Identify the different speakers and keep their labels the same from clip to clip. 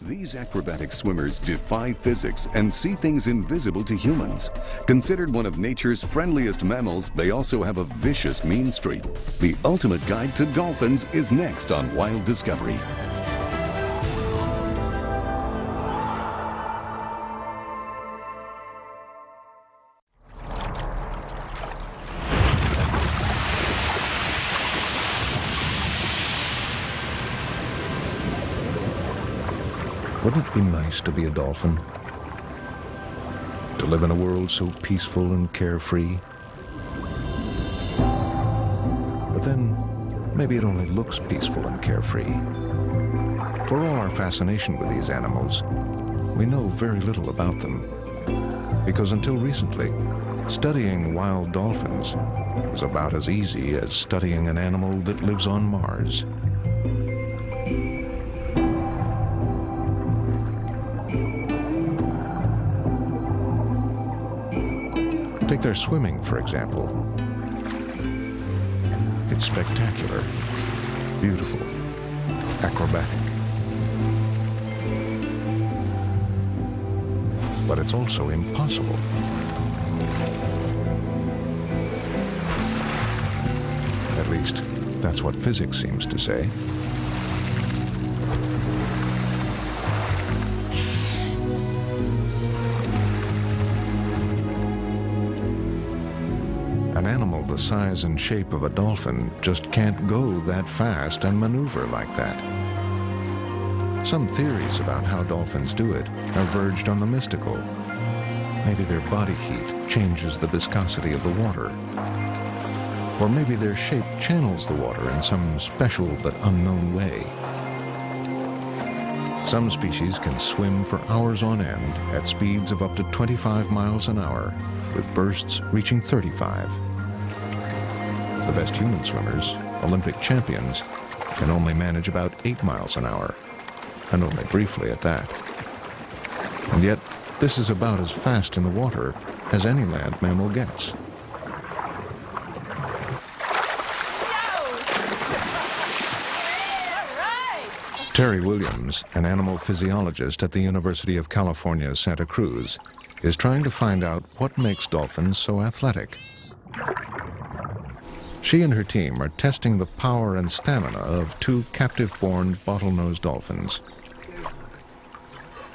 Speaker 1: These acrobatic swimmers defy physics and see things invisible to humans. Considered one of nature's friendliest mammals, they also have a vicious mean streak. The ultimate guide to dolphins is next on Wild Discovery.
Speaker 2: Wouldn't it be nice to be a dolphin? To live in a world so peaceful and carefree? But then, maybe it only looks peaceful and carefree. For all our fascination with these animals, we know very little about them. Because until recently, studying wild dolphins was about as easy as studying an animal that lives on Mars. Take their swimming, for example. It's spectacular, beautiful, acrobatic. But it's also impossible. At least, that's what physics seems to say. An animal the size and shape of a dolphin just can't go that fast and maneuver like that. Some theories about how dolphins do it have verged on the mystical. Maybe their body heat changes the viscosity of the water. Or maybe their shape channels the water in some special but unknown way. Some species can swim for hours on end at speeds of up to 25 miles an hour, with bursts reaching 35. The best human swimmers, Olympic champions, can only manage about 8 miles an hour, and only briefly at that. And yet, this is about as fast in the water as any land mammal gets. Terry Williams, an animal physiologist at the University of California, Santa Cruz, is trying to find out what makes dolphins so athletic. She and her team are testing the power and stamina of two captive-born bottlenose dolphins.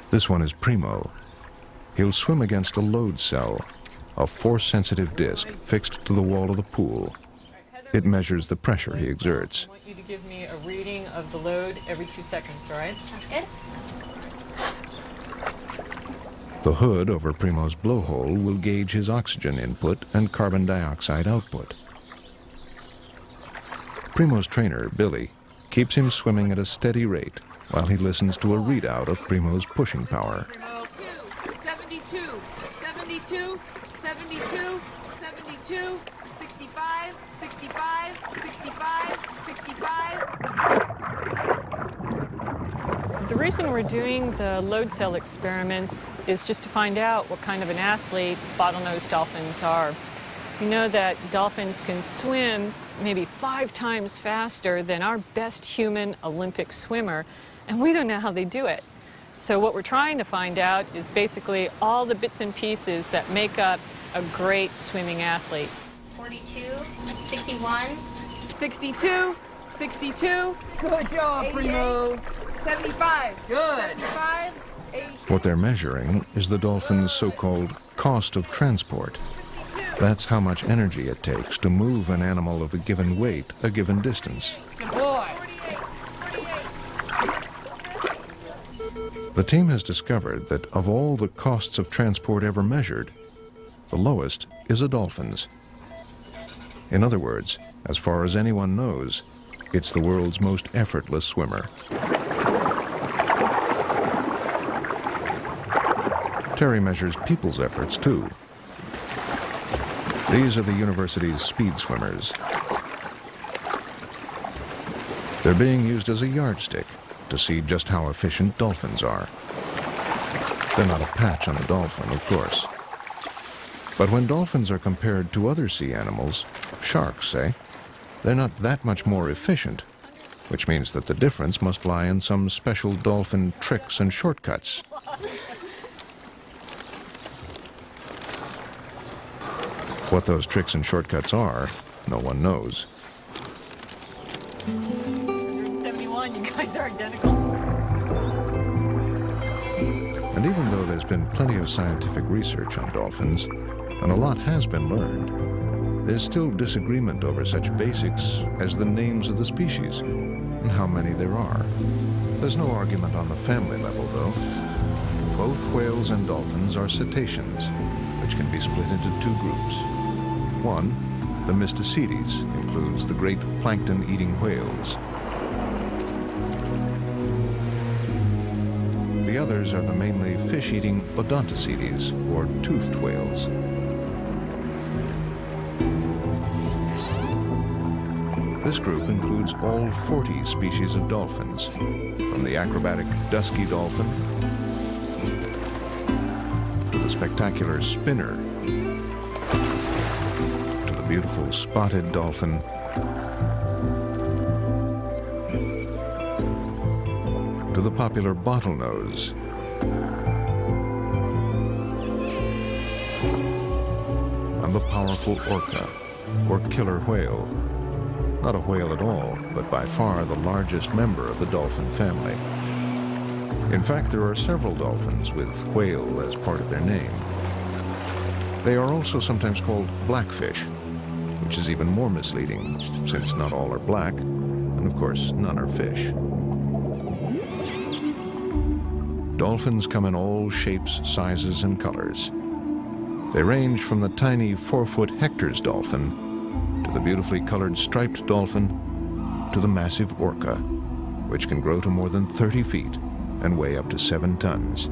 Speaker 2: This one is Primo. He'll swim against a load cell, a force-sensitive disc fixed to the wall of the pool. It measures the pressure he exerts.
Speaker 3: I want you to give me a reading of the load every 2 seconds, all right?
Speaker 4: Sounds good.
Speaker 2: The hood over Primo's blowhole will gauge his oxygen input and carbon dioxide output. Primo's trainer, Billy, keeps him swimming at a steady rate while he listens to a readout of Primo's pushing power.
Speaker 5: 72, 72, 72, 72, 65, 65, 65, 65.
Speaker 3: The reason we're doing the load cell experiments is just to find out what kind of an athlete bottlenose dolphins are. We know that dolphins can swim maybe 5 times faster than our best human Olympic swimmer, and we don't know how they do it. So what we're trying to find out is basically all the bits and pieces that make up a great swimming athlete.
Speaker 4: 42, 61,
Speaker 5: 62, 62.
Speaker 6: Good job, Primo.
Speaker 5: 75.
Speaker 6: Good.
Speaker 5: 75, 80.
Speaker 2: What they're measuring is the dolphin's so-called cost of transport. That's how much energy it takes to move an animal of a given weight a given distance.
Speaker 6: Good boy.
Speaker 2: The team has discovered that of all the costs of transport ever measured, the lowest is a dolphin's. In other words, as far as anyone knows, it's the world's most effortless swimmer. Terry measures people's efforts, too. These are the university's speed swimmers. They're being used as a yardstick to see just how efficient dolphins are. They're not a patch on a dolphin, of course. But when dolphins are compared to other sea animals, sharks, say, they're not that much more efficient, which means that the difference must lie in some special dolphin tricks and shortcuts. What those tricks and shortcuts are, no one knows.
Speaker 3: 171, you guys are identical.
Speaker 2: And even though there's been plenty of scientific research on dolphins, and a lot has been learned, there's still disagreement over such basics as the names of the species and how many there are. There's no argument on the family level, though. Both whales and dolphins are cetaceans, which can be split into two groups. One, the Mysticetes, includes the great plankton-eating whales. The others are the mainly fish-eating Odontocetes, or toothed whales. This group includes all 40 species of dolphins, from the acrobatic dusky dolphin to the spectacular spinner, to the beautiful spotted dolphin, to the popular bottlenose, and the powerful orca, or killer whale. Not a whale at all, but by far the largest member of the dolphin family. In fact, there are several dolphins with whale as part of their name. They are also sometimes called blackfish, which is even more misleading, since not all are black, and of course, none are fish. Dolphins come in all shapes, sizes, and colors. They range from the tiny 4-foot Hector's dolphin to the beautifully colored striped dolphin, to the massive orca, which can grow to more than 30 feet and weigh up to 7 tons.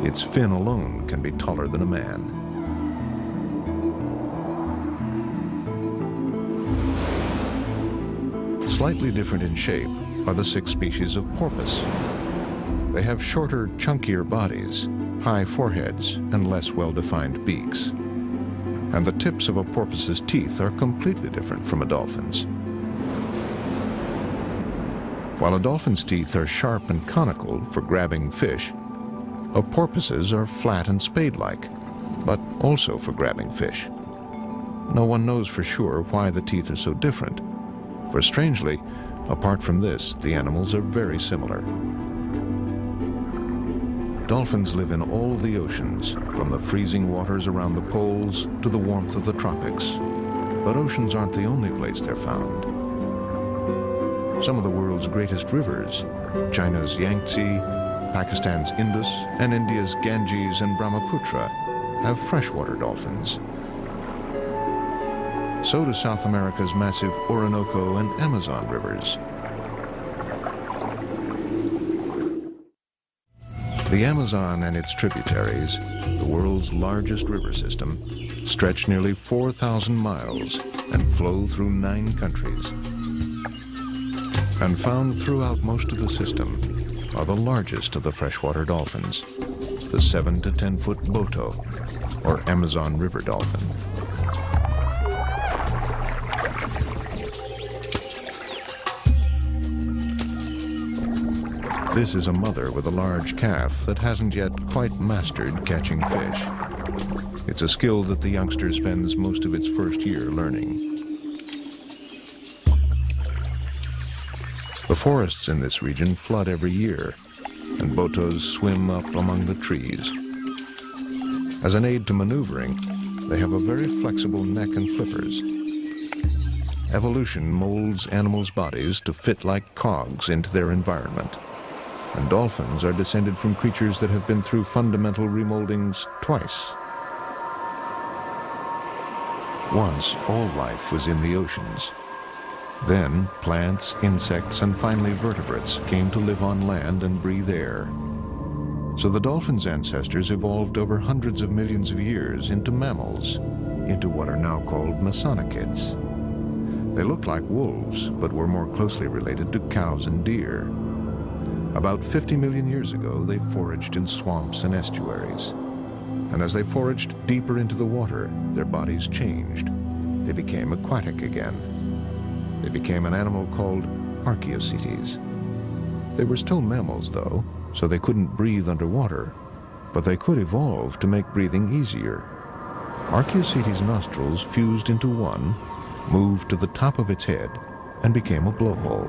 Speaker 2: Its fin alone can be taller than a man. Slightly different in shape are the 6 species of porpoise. They have shorter, chunkier bodies, high foreheads, and less well-defined beaks. And the tips of a porpoise's teeth are completely different from a dolphin's. While a dolphin's teeth are sharp and conical for grabbing fish, a porpoise's are flat and spade-like, but also for grabbing fish. No one knows for sure why the teeth are so different, for strangely, apart from this, the animals are very similar. Dolphins live in all the oceans, from the freezing waters around the poles to the warmth of the tropics. But oceans aren't the only place they're found. Some of the world's greatest rivers, China's Yangtze, Pakistan's Indus, and India's Ganges and Brahmaputra, have freshwater dolphins. So do South America's massive Orinoco and Amazon rivers. The Amazon and its tributaries, the world's largest river system, stretch nearly 4,000 miles and flow through 9 countries. And found throughout most of the system are the largest of the freshwater dolphins, the 7 to 10-foot boto, or Amazon River dolphin. This is a mother with a large calf that hasn't yet quite mastered catching fish. It's a skill that the youngster spends most of its first year learning. The forests in this region flood every year, and botos swim up among the trees. As an aid to maneuvering, they have a very flexible neck and flippers. Evolution molds animals' bodies to fit like cogs into their environment. And dolphins are descended from creatures that have been through fundamental remoldings twice. Once, all life was in the oceans. Then, plants, insects, and finally vertebrates came to live on land and breathe air. So the dolphin's ancestors evolved over hundreds of millions of years into mammals, into what are now called mesonychids. They looked like wolves, but were more closely related to cows and deer. About 50 million years ago, they foraged in swamps and estuaries. And as they foraged deeper into the water, their bodies changed. They became aquatic again. They became an animal called archaeocetes. They were still mammals, though, so they couldn't breathe underwater, but they could evolve to make breathing easier. Archaeocetes' nostrils fused into one, moved to the top of its head, and became a blowhole.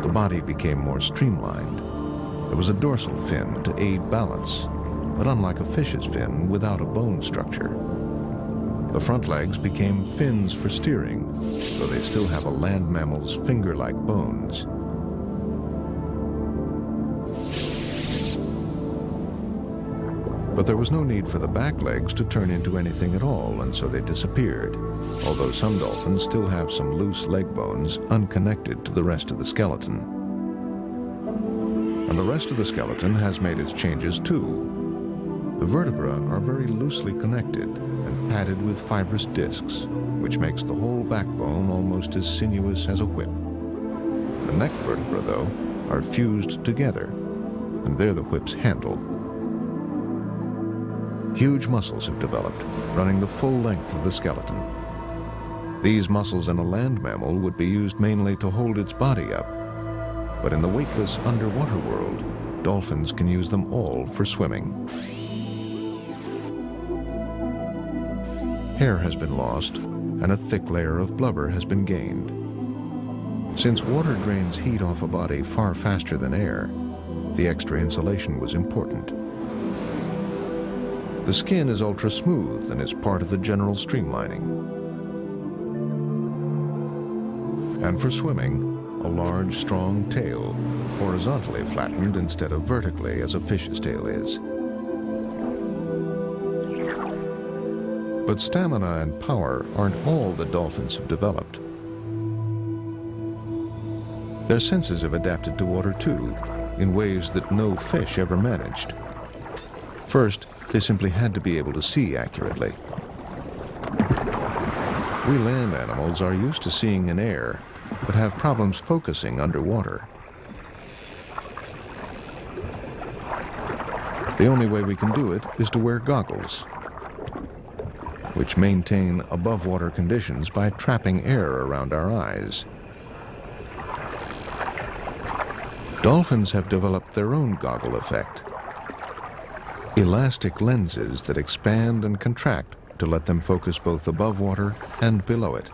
Speaker 2: The body became more streamlined. There was a dorsal fin to aid balance, but unlike a fish's fin, without a bone structure. The front legs became fins for steering, though they still have a land mammal's finger-like bones. But there was no need for the back legs to turn into anything at all, and so they disappeared, although some dolphins still have some loose leg bones unconnected to the rest of the skeleton. And the rest of the skeleton has made its changes too. The vertebrae are very loosely connected and padded with fibrous discs, which makes the whole backbone almost as sinuous as a whip. The neck vertebrae, though, are fused together, and they're the whip's handle. Huge muscles have developed, running the full length of the skeleton. These muscles in a land mammal would be used mainly to hold its body up, but in the weightless underwater world, dolphins can use them all for swimming. Hair has been lost, and a thick layer of blubber has been gained. Since water drains heat off a body far faster than air, the extra insulation was important. The skin is ultra-smooth and is part of the general streamlining. And for swimming, a large, strong tail, horizontally flattened instead of vertically as a fish's tail is. But stamina and power aren't all that dolphins have developed. Their senses have adapted to water too, in ways that no fish ever managed. First, they simply had to be able to see accurately. We land animals are used to seeing in air, but have problems focusing underwater. The only way we can do it is to wear goggles, which maintain above-water conditions by trapping air around our eyes. Dolphins have developed their own goggle effect. Elastic lenses that expand and contract to let them focus both above water and below it.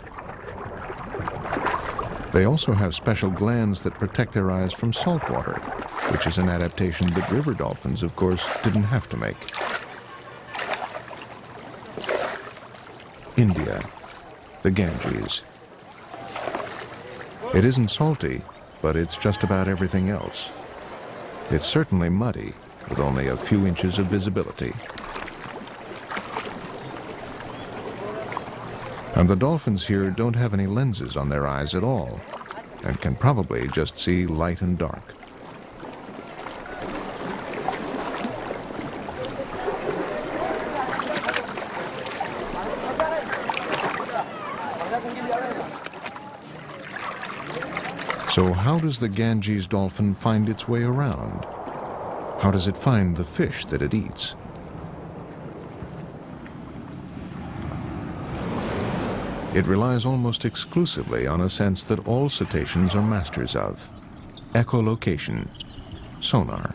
Speaker 2: They also have special glands that protect their eyes from salt water, which is an adaptation that river dolphins, of course, didn't have to make. India, the Ganges. It isn't salty, but it's just about everything else. It's certainly muddy, with only a few inches of visibility. And the dolphins here don't have any lenses on their eyes at all, and can probably just see light and dark. So how does the Ganges dolphin find its way around? How does it find the fish that it eats? It relies almost exclusively on a sense that all cetaceans are masters of: echolocation, sonar.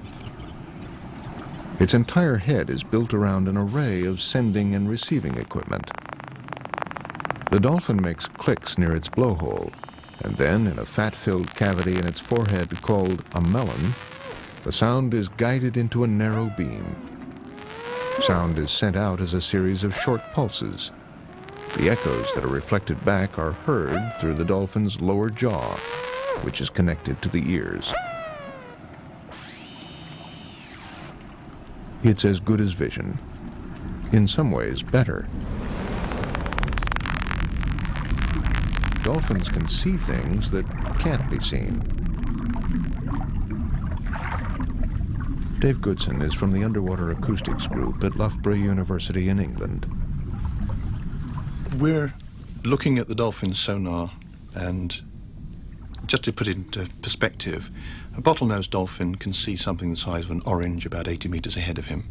Speaker 2: Its entire head is built around an array of sending and receiving equipment. The dolphin makes clicks near its blowhole, and then in a fat-filled cavity in its forehead called a melon, the sound is guided into a narrow beam. Sound is sent out as a series of short pulses. The echoes that are reflected back are heard through the dolphin's lower jaw, which is connected to the ears. It's as good as vision. In some ways, better. Dolphins can see things that can't be seen. Dave Goodson is from the Underwater Acoustics Group at Loughborough University in England.
Speaker 7: We're looking at the dolphin's sonar, and just to put it into perspective, a bottlenose dolphin can see something the size of an orange about 80 meters ahead of him.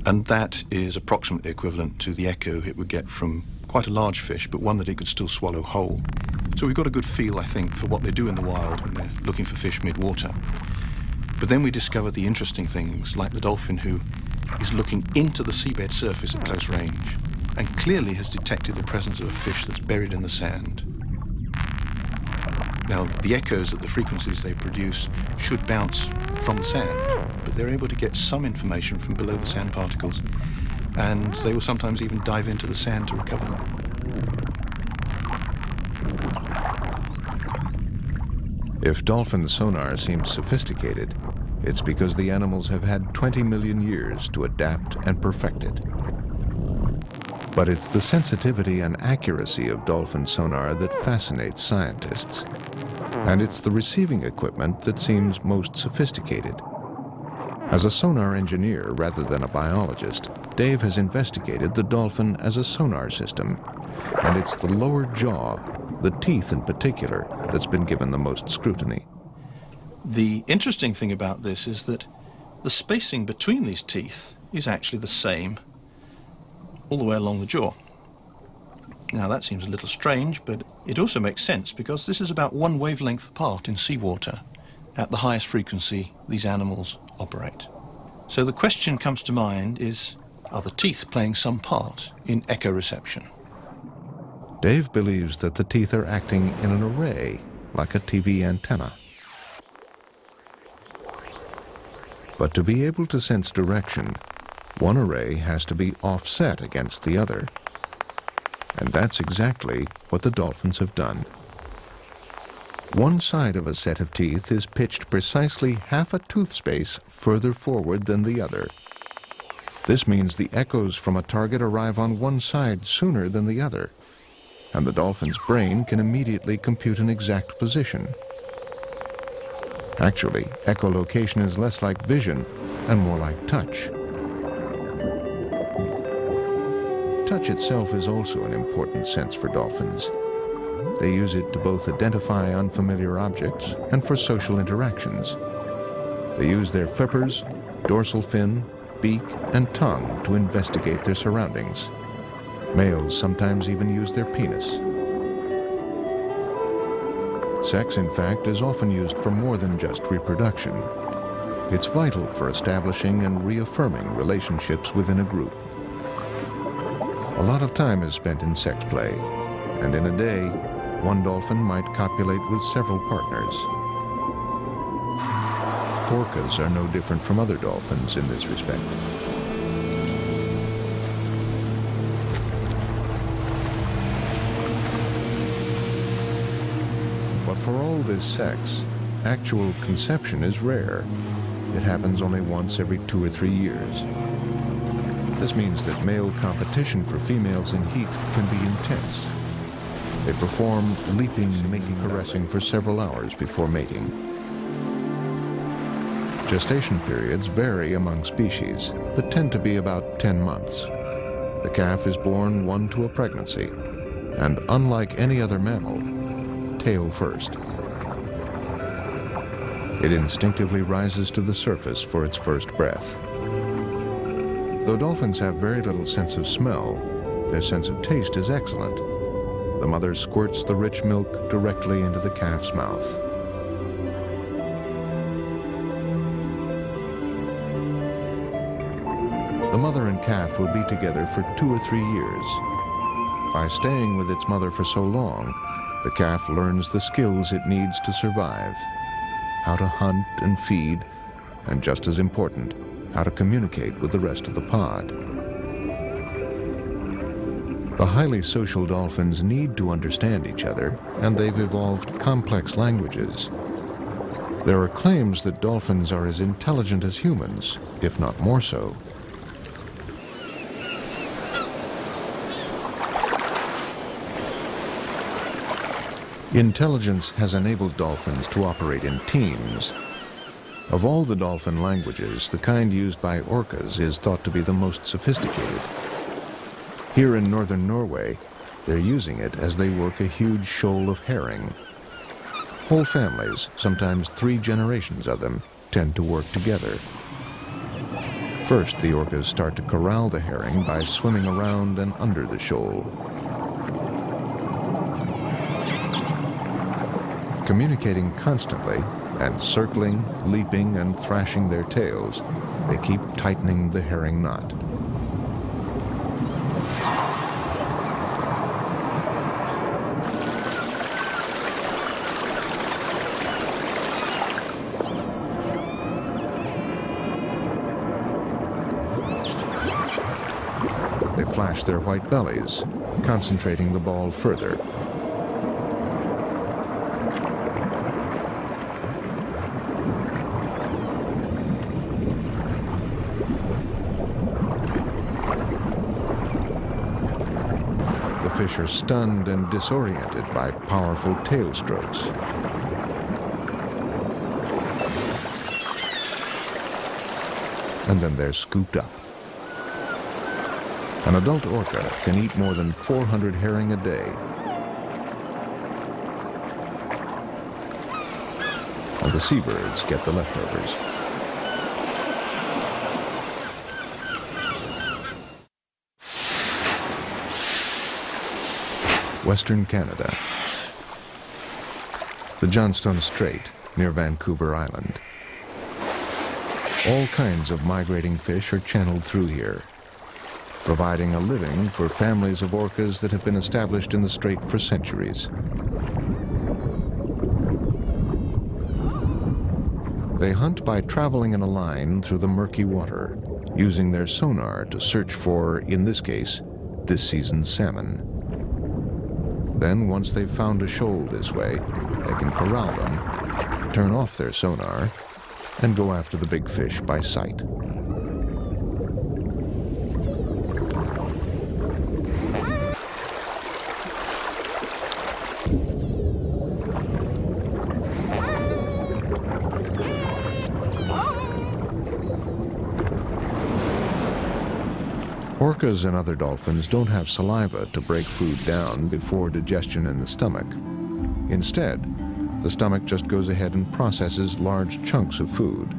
Speaker 7: And that is approximately equivalent to the echo it would get from quite a large fish, but one that it could still swallow whole. So we've got a good feel, I think, for what they do in the wild when they're looking for fish mid-water. But then we discover the interesting things, like the dolphin who is looking into the seabed surface at close range and clearly has detected the presence of a fish that's buried in the sand. Now, the echoes at the frequencies they produce should bounce from the sand, but they're able to get some information from below the sand particles, and they will sometimes even dive into the sand to recover them.
Speaker 2: If dolphin sonar seems sophisticated, it's because the animals have had 20 million years to adapt and perfect it. But it's the sensitivity and accuracy of dolphin sonar that fascinates scientists. And it's the receiving equipment that seems most sophisticated. As a sonar engineer rather than a biologist, Dave has investigated the dolphin as a sonar system. And it's the lower jaw, the teeth in particular, that's been given the most scrutiny.
Speaker 7: The interesting thing about this is that the spacing between these teeth is actually the same all the way along the jaw. Now that seems a little strange, but it also makes sense because this is about one wavelength apart in seawater at the highest frequency these animals operate. So the question comes to mind is, are the teeth playing some part in echo reception?
Speaker 2: Dave believes that the teeth are acting in an array, like a TV antenna. But to be able to sense direction, one array has to be offset against the other. And that's exactly what the dolphins have done. One side of a set of teeth is pitched precisely half a tooth space further forward than the other. This means the echoes from a target arrive on one side sooner than the other, and the dolphin's brain can immediately compute an exact position. Actually, echolocation is less like vision and more like touch. Touch itself is also an important sense for dolphins. They use it to both identify unfamiliar objects and for social interactions. They use their flippers, dorsal fin, beak, and tongue to investigate their surroundings. Males sometimes even use their penis. Sex, in fact, is often used for more than just reproduction. It's vital for establishing and reaffirming relationships within a group. A lot of time is spent in sex play, and in a day, one dolphin might copulate with several partners. Orcas are no different from other dolphins in this respect. But for all this sex, actual conception is rare. It happens only once every 2 or 3 years. This means that male competition for females in heat can be intense. They perform leaping, making, caressing for several hours before mating. Gestation periods vary among species, but tend to be about 10 months. The calf is born 1 to a pregnancy, and unlike any other mammal, tail first. It instinctively rises to the surface for its first breath. Though dolphins have very little sense of smell, their sense of taste is excellent. The mother squirts the rich milk directly into the calf's mouth. The mother and calf will be together for 2 or 3 years. By staying with its mother for so long, the calf learns the skills it needs to survive: how to hunt and feed, and just as important, how to communicate with the rest of the pod. The highly social dolphins need to understand each other, and they've evolved complex languages. There are claims that dolphins are as intelligent as humans, if not more so. Intelligence has enabled dolphins to operate in teams. Of all the dolphin languages, the kind used by orcas is thought to be the most sophisticated. Here in northern Norway, they're using it as they work a huge shoal of herring. Whole families, sometimes 3 generations of them, tend to work together. First, the orcas start to corral the herring by swimming around and under the shoal. Communicating constantly and circling, leaping, and thrashing their tails, they keep tightening the herring knot. They flash their white bellies, concentrating the ball further. The fish are stunned and disoriented by powerful tail strokes. And then they're scooped up. An adult orca can eat more than 400 herring a day. And the seabirds get the leftovers. Western Canada. The Johnstone Strait near Vancouver Island. All kinds of migrating fish are channeled through here, providing a living for families of orcas that have been established in the strait for centuries. They hunt by traveling in a line through the murky water, using their sonar to search for, in this case, this season's salmon. Then, once they've found a shoal this way, they can corral them, turn off their sonar, and go after the big fish by sight. Orcas and other dolphins don't have saliva to break food down before digestion in the stomach. Instead, the stomach just goes ahead and processes large chunks of food.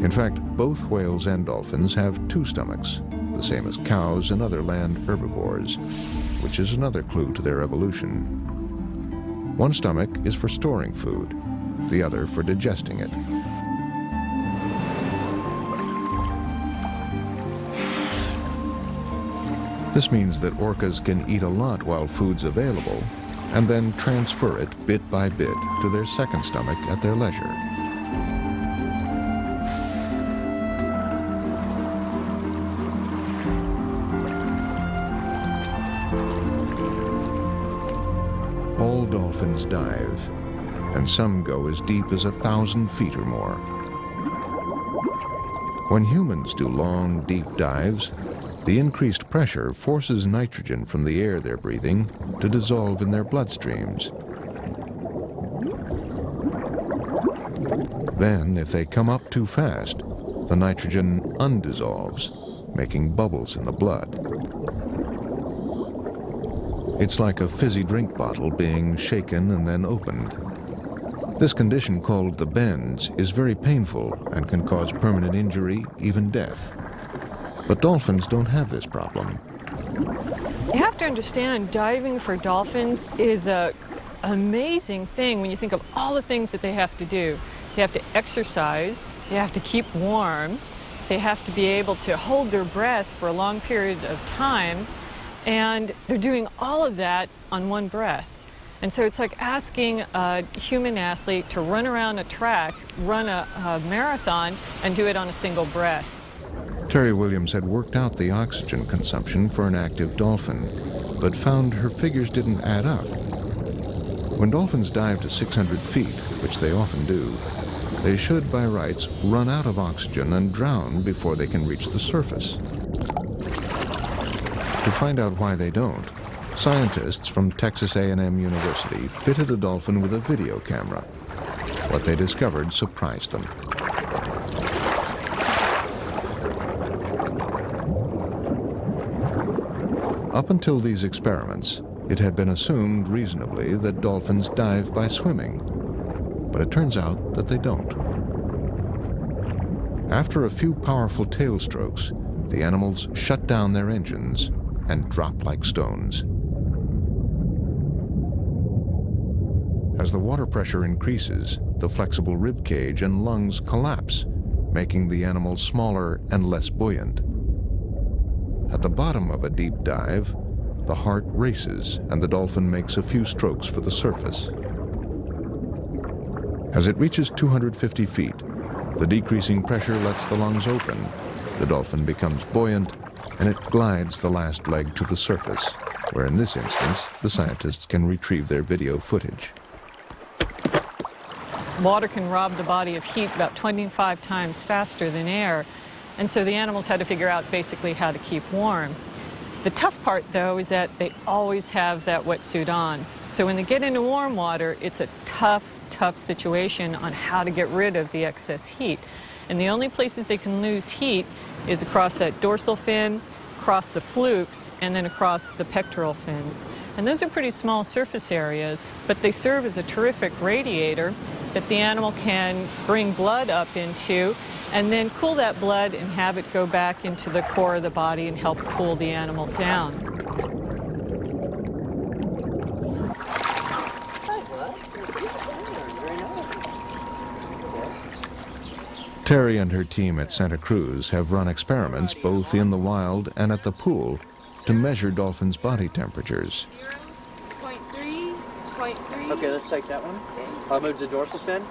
Speaker 2: In fact, both whales and dolphins have two stomachs, the same as cows and other land herbivores, which is another clue to their evolution. One stomach is for storing food, the other for digesting it. This means that orcas can eat a lot while food's available, and then transfer it bit by bit to their second stomach at their leisure. All dolphins dive, and some go as deep as 1,000 feet or more. When humans do long, deep dives, the increased pressure forces nitrogen from the air they're breathing to dissolve in their bloodstreams. Then, if they come up too fast, the nitrogen undissolves, making bubbles in the blood. It's like a fizzy drink bottle being shaken and then opened. This condition, called the bends, is very painful and can cause permanent injury, even death. But dolphins don't have this problem.
Speaker 3: You have to understand, diving for dolphins is an amazing thing when you think of all the things that they have to do. They have to exercise, they have to keep warm, they have to be able to hold their breath for a long period of time, and they're doing all of that on one breath. And so it's like asking a human athlete to run around a track, run a marathon, and do it on a single breath.
Speaker 2: Terry Williams had worked out the oxygen consumption for an active dolphin, but found her figures didn't add up. When dolphins dive to 600 feet, which they often do, they should, by rights, run out of oxygen and drown before they can reach the surface. To find out why they don't, scientists from Texas A&M University fitted a dolphin with a video camera. What they discovered surprised them. Up until these experiments, it had been assumed reasonably that dolphins dive by swimming, but it turns out that they don't. After a few powerful tail strokes, the animals shut down their engines and drop like stones. As the water pressure increases, the flexible rib cage and lungs collapse, making the animal smaller and less buoyant. At the bottom of a deep dive, the heart races and the dolphin makes a few strokes for the surface. As it reaches 250 feet, the decreasing pressure lets the lungs open. The dolphin becomes buoyant and it glides the last leg to the surface, where in this instance, the scientists can retrieve their video footage.
Speaker 3: Water can rob the body of heat about 25 times faster than air, and so the animals had to figure out basically how to keep warm. The tough part, though, is that they always have that wetsuit on. So when they get into warm water, it's a tough situation on how to get rid of the excess heat. And the only places they can lose heat is across that dorsal fin, across the flukes, and then across the pectoral fins. And those are pretty small surface areas, but they serve as a terrific radiator that the animal can bring blood up into and then cool that blood and have it go back into the core of the body and help cool the animal down.
Speaker 2: Terry and her team at Santa Cruz have run experiments both in the wild and at the pool to measure dolphins' body temperatures.
Speaker 5: 0.3, 0.3.
Speaker 6: Okay, let's take that one. I'll move the dorsal fin.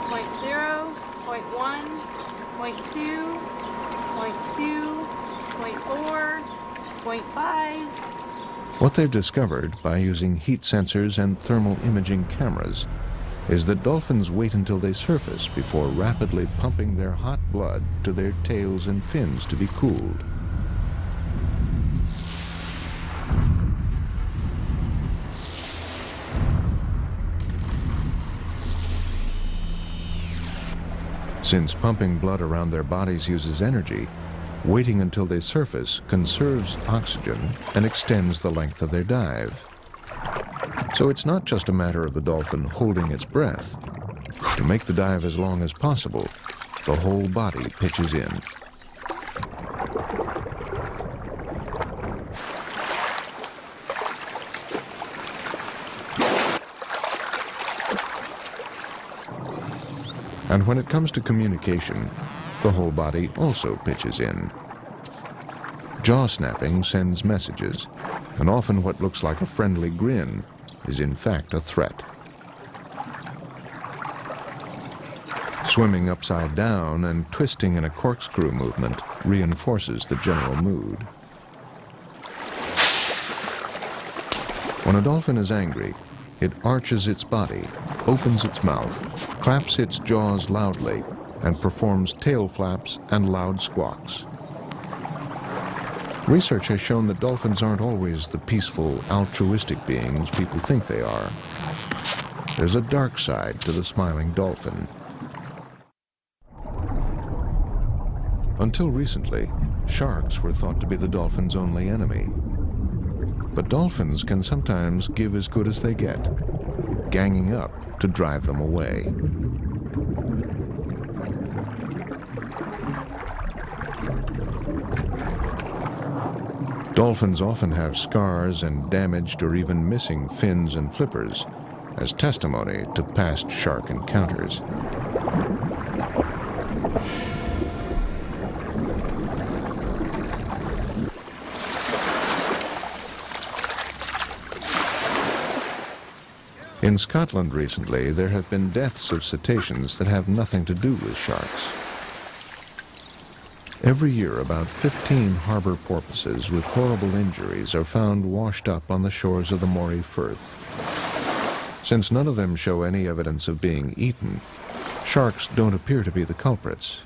Speaker 5: 0.0, 0.1, 0.2, 0.2, 0.4, 0.5.
Speaker 2: What they've discovered by using heat sensors and thermal imaging cameras is that dolphins wait until they surface before rapidly pumping their hot blood to their tails and fins to be cooled. Since pumping blood around their bodies uses energy, waiting until they surface conserves oxygen and extends the length of their dive. So it's not just a matter of the dolphin holding its breath. To make the dive as long as possible, the whole body pitches in. And when it comes to communication, the whole body also pitches in. Jaw snapping sends messages, and often what looks like a friendly grin is in fact a threat. Swimming upside down and twisting in a corkscrew movement reinforces the general mood. When a dolphin is angry, it arches its body, opens its mouth, claps its jaws loudly, and performs tail flaps and loud squawks. Research has shown that dolphins aren't always the peaceful, altruistic beings people think they are. There's a dark side to the smiling dolphin. Until recently, sharks were thought to be the dolphin's only enemy. But dolphins can sometimes give as good as they get, ganging up to drive them away. Dolphins often have scars and damaged or even missing fins and flippers as testimony to past shark encounters. In Scotland recently, there have been deaths of cetaceans that have nothing to do with sharks. Every year, about 15 harbor porpoises with horrible injuries are found washed up on the shores of the Moray Firth. Since none of them show any evidence of being eaten, sharks don't appear to be the culprits.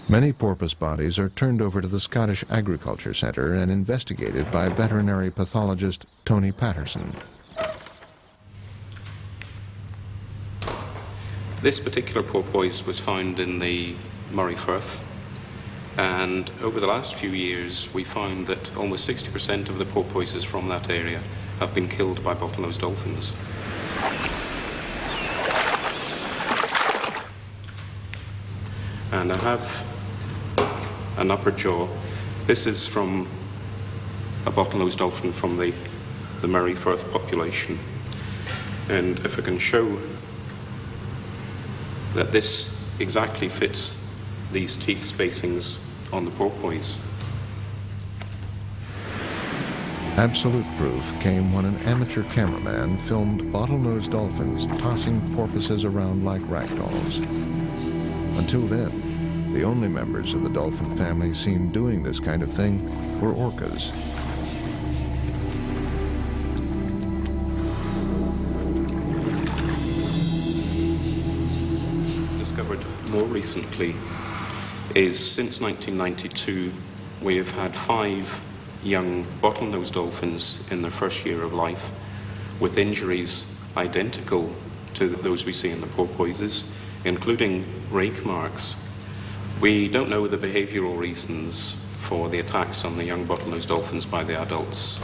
Speaker 2: Many porpoise bodies are turned over to the Scottish Agriculture Centre and investigated by veterinary pathologist Tony Patterson.
Speaker 8: This particular porpoise was found in the Moray Firth, and over the last few years we found that almost 60% of the porpoises from that area have been killed by bottlenose dolphins. I have an upper jaw. This is from a bottlenose dolphin from the Murray Firth population. And if I can show that this exactly fits these teeth spacings on the porpoise.
Speaker 2: Absolute proof came when an amateur cameraman filmed bottlenose dolphins tossing porpoises around like ragdolls. Until then, the only members of the dolphin family seen doing this kind of thing were orcas.
Speaker 8: Discovered more recently is since 1992 we have had 5 young bottlenose dolphins in their first year of life with injuries identical to those we see in the porpoises, including rake marks. We don't know the behavioral reasons for the attacks on the young bottlenose dolphins by the adults.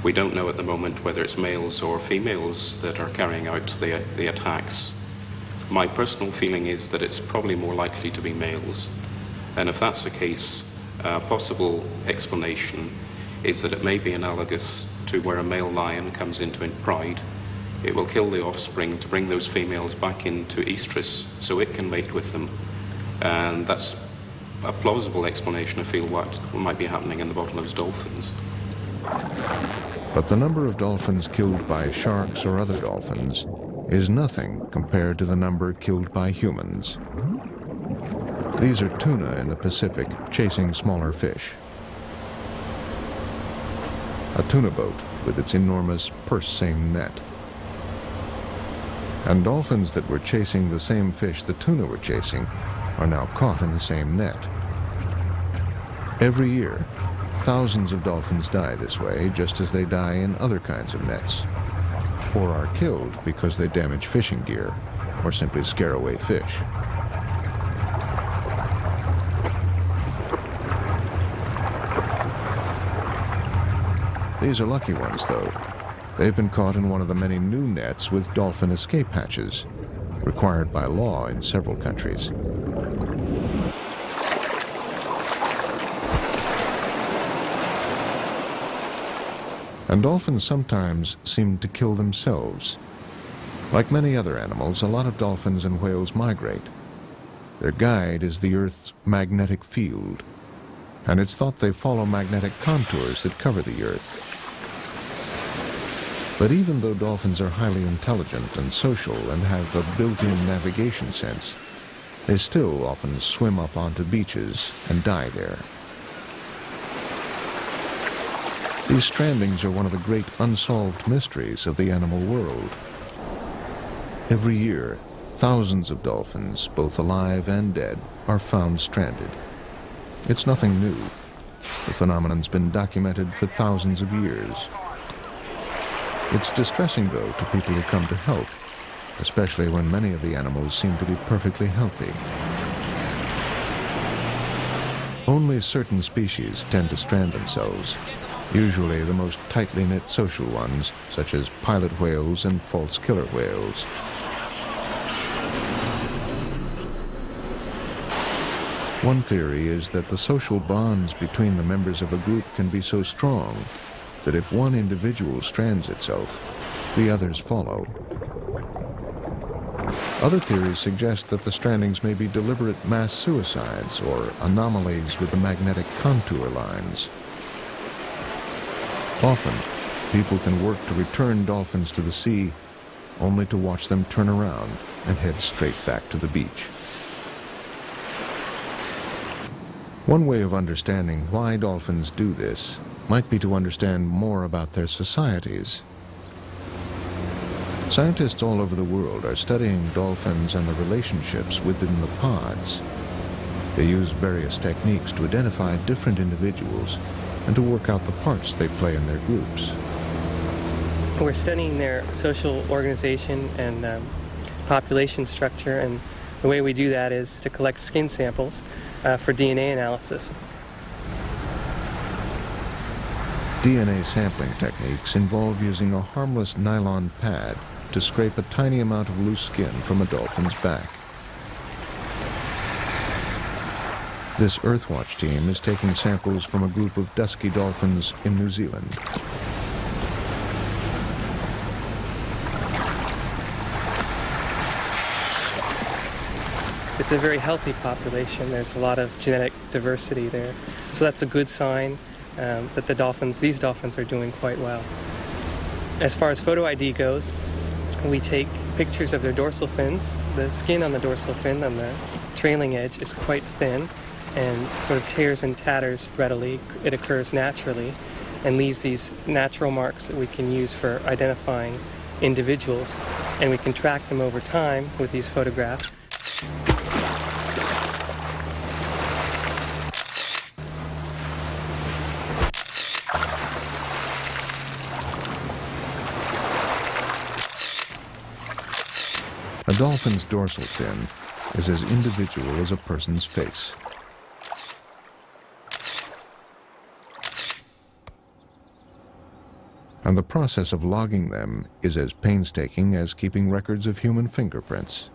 Speaker 8: We don't know at the moment whether it's males or females that are carrying out the attacks. My personal feeling is that it's probably more likely to be males. And if that's the case, a possible explanation is that it may be analogous to where a male lion comes into pride. It will kill the offspring to bring those females back into estrus so it can mate with them. And that's a plausible explanation, I feel, what might be happening in the bottlenose dolphins.
Speaker 2: But the number of dolphins killed by sharks or other dolphins is nothing compared to the number killed by humans. These are tuna in the Pacific chasing smaller fish. A tuna boat with its enormous purse-seine net. And dolphins that were chasing the same fish the tuna were chasing are now caught in the same net. Every year, thousands of dolphins die this way, just as they die in other kinds of nets, or are killed because they damage fishing gear or simply scare away fish. These are lucky ones, though. They've been caught in one of the many new nets with dolphin escape hatches, required by law in several countries. And dolphins sometimes seem to kill themselves. Like many other animals, a lot of dolphins and whales migrate. Their guide is the Earth's magnetic field, and it's thought they follow magnetic contours that cover the Earth. But even though dolphins are highly intelligent and social and have a built-in navigation sense, they still often swim up onto beaches and die there. These strandings are one of the great unsolved mysteries of the animal world. Every year, thousands of dolphins, both alive and dead, are found stranded. It's nothing new. The phenomenon's been documented for thousands of years. It's distressing, though, to people who come to help, especially when many of the animals seem to be perfectly healthy. Only certain species tend to strand themselves, usually the most tightly knit social ones, such as pilot whales and false killer whales. One theory is that the social bonds between the members of a group can be so strong that if one individual strands itself, the others follow. Other theories suggest that the strandings may be deliberate mass suicides or anomalies with the magnetic contour lines. Often, people can work to return dolphins to the sea only to watch them turn around and head straight back to the beach. One way of understanding why dolphins do this might be to understand more about their societies. Scientists all over the world are studying dolphins and the relationships within the pods. They use various techniques to identify different individuals and to work out the parts they play in their groups.
Speaker 9: We're studying their social organization and population structure, and the way we do that is to collect skin samples for DNA analysis.
Speaker 2: DNA sampling techniques involve using a harmless nylon pad to scrape a tiny amount of loose skin from a dolphin's back. This Earthwatch team is taking samples from a group of dusky dolphins in New Zealand.
Speaker 9: It's a very healthy population. There's a lot of genetic diversity there. So that's a good sign that these dolphins are doing quite well. As far as photo ID goes, we take pictures of their dorsal fins. The skin on the dorsal fin on the trailing edge is quite thin and sort of tears and tatters readily. It occurs naturally and leaves these natural marks that we can use for identifying individuals, and we can track them over time with these photographs.
Speaker 2: A dolphin's dorsal fin is as individual as a person's face. And the process of logging them is as painstaking as keeping records of human fingerprints.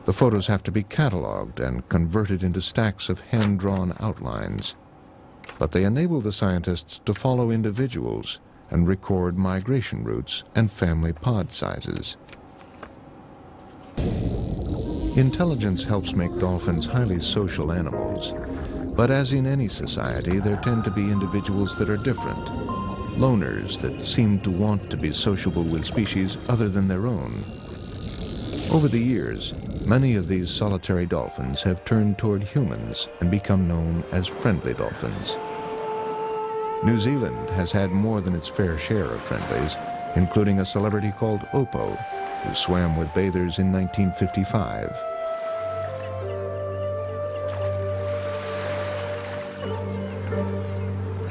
Speaker 2: The photos have to be cataloged and converted into stacks of hand-drawn outlines, but they enable the scientists to follow individuals and record migration routes and family pod sizes. Intelligence helps make dolphins highly social animals, but as in any society, there tend to be individuals that are different, loners that seem to want to be sociable with species other than their own. Over the years, many of these solitary dolphins have turned toward humans and become known as friendly dolphins. New Zealand has had more than its fair share of friendlies, including a celebrity called Oppo, who swam with bathers in 1955.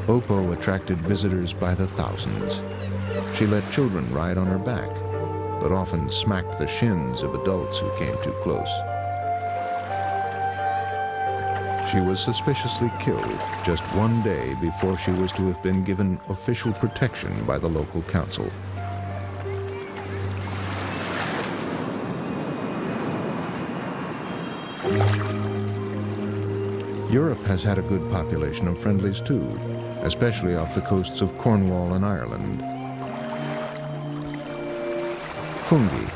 Speaker 2: Oppo attracted visitors by the thousands. She let children ride on her back, but often smacked the shins of adults who came too close. She was suspiciously killed just one day before she was to have been given official protection by the local council. Europe has had a good population of friendlies too, especially off the coasts of Cornwall and Ireland. Fungi,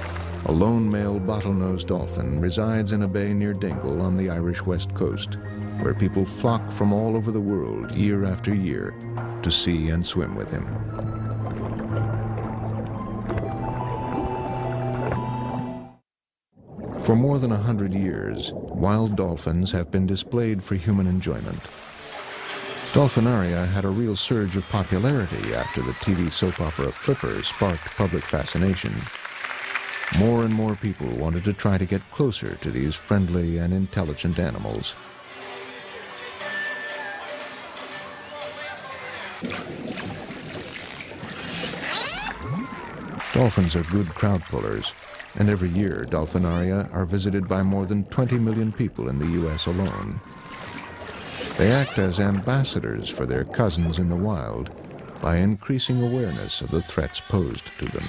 Speaker 2: a lone male bottlenose dolphin, resides in a bay near Dingle on the Irish west coast, where people flock from all over the world year after year to see and swim with him. For more than 100 years, wild dolphins have been displayed for human enjoyment. Dolphinaria had a real surge of popularity after the TV soap opera Flipper sparked public fascination. More and more people wanted to try to get closer to these friendly and intelligent animals. Dolphins are good crowd pullers, and every year dolphinaria are visited by more than 20 million people in the U.S. alone. They act as ambassadors for their cousins in the wild by increasing awareness of the threats posed to them.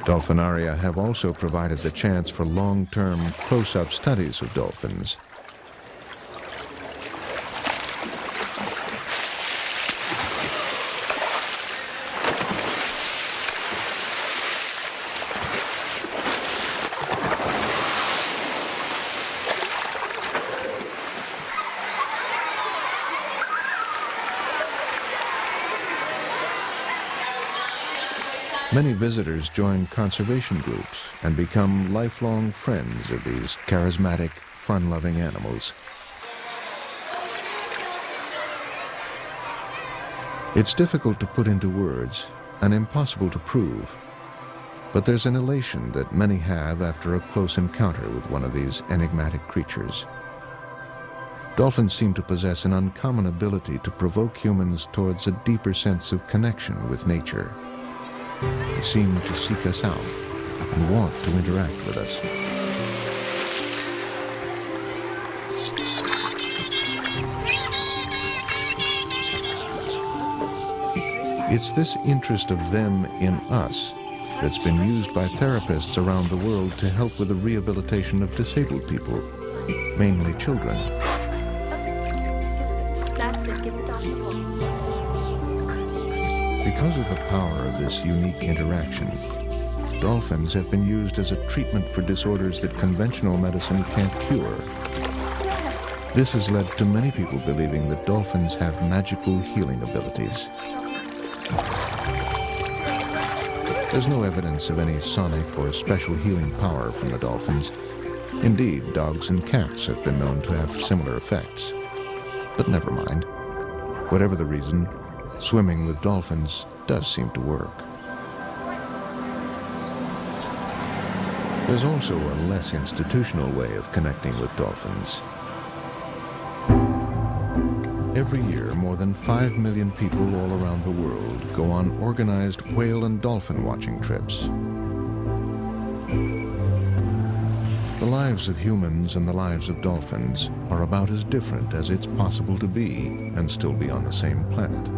Speaker 2: Dolphinaria have also provided the chance for long-term, close-up studies of dolphins. Many visitors join conservation groups and become lifelong friends of these charismatic, fun-loving animals. It's difficult to put into words and impossible to prove, but there's an elation that many have after a close encounter with one of these enigmatic creatures. Dolphins seem to possess an uncommon ability to provoke humans towards a deeper sense of connection with nature. They seem to seek us out and want to interact with us. It's this interest of them in us that's been used by therapists around the world to help with the rehabilitation of disabled people, mainly children.
Speaker 5: That's it, give the dog a pull.
Speaker 2: Because of the power of this unique interaction, dolphins have been used as a treatment for disorders that conventional medicine can't cure. This has led to many people believing that dolphins have magical healing abilities. There's no evidence of any sonic or special healing power from the dolphins. Indeed, dogs and cats have been known to have similar effects. But never mind. Whatever the reason, swimming with dolphins does seem to work. There's also a less institutional way of connecting with dolphins. Every year, more than 5 million people all around the world go on organized whale and dolphin watching trips. The lives of humans and the lives of dolphins are about as different as it's possible to be and still be on the same planet.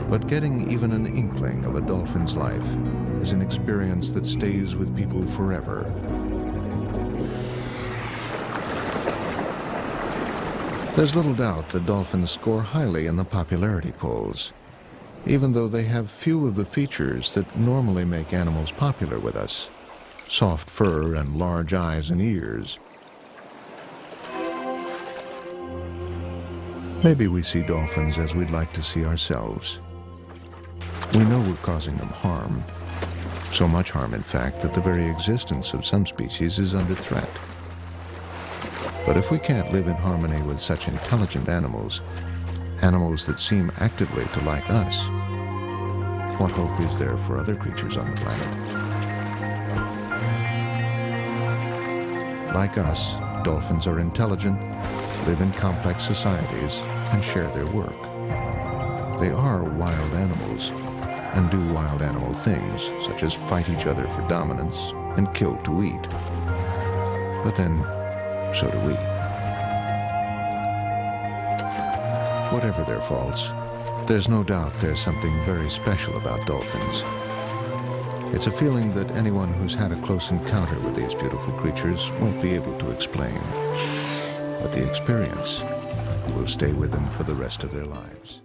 Speaker 2: But getting even an inkling of a dolphin's life is an experience that stays with people forever. There's little doubt that dolphins score highly in the popularity polls, even though they have few of the features that normally make animals popular with us: soft fur and large eyes and ears. Maybe we see dolphins as we'd like to see ourselves. We know we're causing them harm. So much harm, in fact, that the very existence of some species is under threat. But if we can't live in harmony with such intelligent animals, animals that seem actively to like us, what hope is there for other creatures on the planet? Like us, dolphins are intelligent, live in complex societies, and share their work. They are wild animals, and do wild animal things, such as fight each other for dominance and kill to eat. But then, so do we. Whatever their faults, there's no doubt there's something very special about dolphins. It's a feeling that anyone who's had a close encounter with these beautiful creatures won't be able to explain. But the experience will stay with them for the rest of their lives.